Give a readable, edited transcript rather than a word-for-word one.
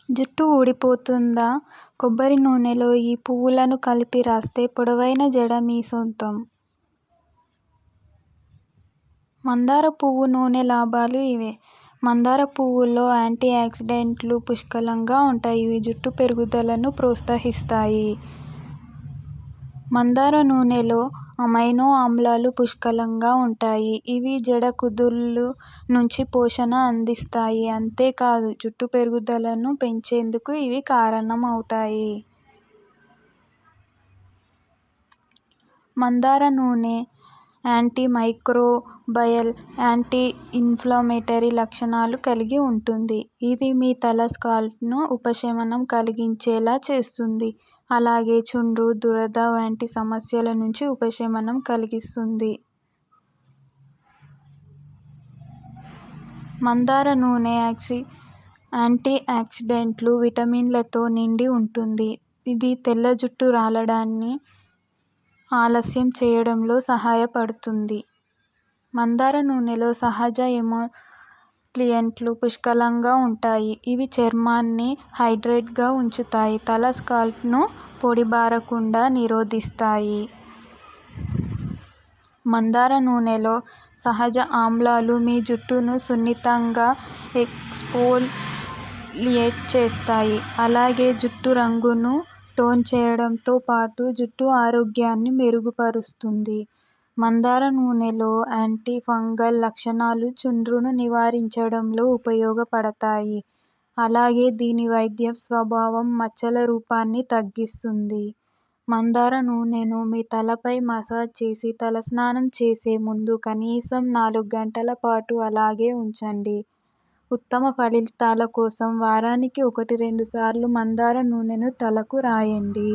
జుట్టు ఊడిపోతుందా? కొబ్బరి నూనెలో ఈ పువ్వులను కలిపి రాస్తే పొడవైన జడ మీ సొంతం. మందార పువ్వు నూనె లాభాలు ఇవే. మందార పువ్వులో యాంటీ ఆక్సిడెంట్లు పుష్కలంగా ఉంటాయి. ఇవి జుట్టు పెరుగుదలను ప్రోత్సహిస్తాయి. మందార నూనెలో అమైనో ఆమ్లాలు పుష్కలంగా ఉంటాయి. ఇవి జడ కుదుళ్ళ నుంచి పోషణ అందిస్తాయి. అంతేకాదు జుట్టు పెరుగుదలను పెంచేందుకు ఇవి కారణం అవుతాయి. మందార నూనె యాంటీ మైక్రోబయల్, యాంటీ ఇన్ఫ్లమేటరీ లక్షణాలు కలిగి ఉంటుంది. ఇది మీ తల స్కాల్ప్ను ఉపశమనం కలిగించేలా చేస్తుంది. అలాగే చుండ్రు, దురద వంటి సమస్యల నుంచి ఉపశమనం కలిగిస్తుంది. మందార నూనె యాంటీ ఆక్సిడెంట్లు, విటమిన్లతో నిండి ఉంటుంది. ఇది తెల్ల జుట్టు రాలడాన్ని ఆలస్యం చేయడంలో సహాయపడుతుంది. మందార నూనెలో సహజ ఎమాల్సియంట్లు పుష్కలంగా ఉంటాయి. ఇవి చర్మాన్ని హైడ్రేట్గా ఉంచుతాయి. తల స్కాల్ప్ను పొడిబారకుండా నిరోధిస్తాయి. మందార నూనెలో సహజ ఆమ్లాలు మీ జుట్టును సున్నితంగా ఎక్స్ఫోలియేట్ చేస్తాయి. అలాగే జుట్టు రంగును టోన్ చేయడంతో పాటు జుట్టు ఆరోగ్యాన్ని మెరుగుపరుస్తుంది. మందార నూనెలో యాంటీ ఫంగల్ లక్షణాలు చుండ్రును నివారించడంలో ఉపయోగపడతాయి. అలాగే దీని వైద్య స్వభావం మచ్చల రూపాన్ని తగ్గిస్తుంది. మందార నూనెను మీ తలపై మసాజ్ చేసి తలస్నానం చేసే ముందు కనీసం 4 గంటల పాటు అలాగే ఉంచండి. ఉత్తమ ఫలితాల కోసం వారానికి 1-2 సార్లు మందార నూనెను తలకు రాయండి.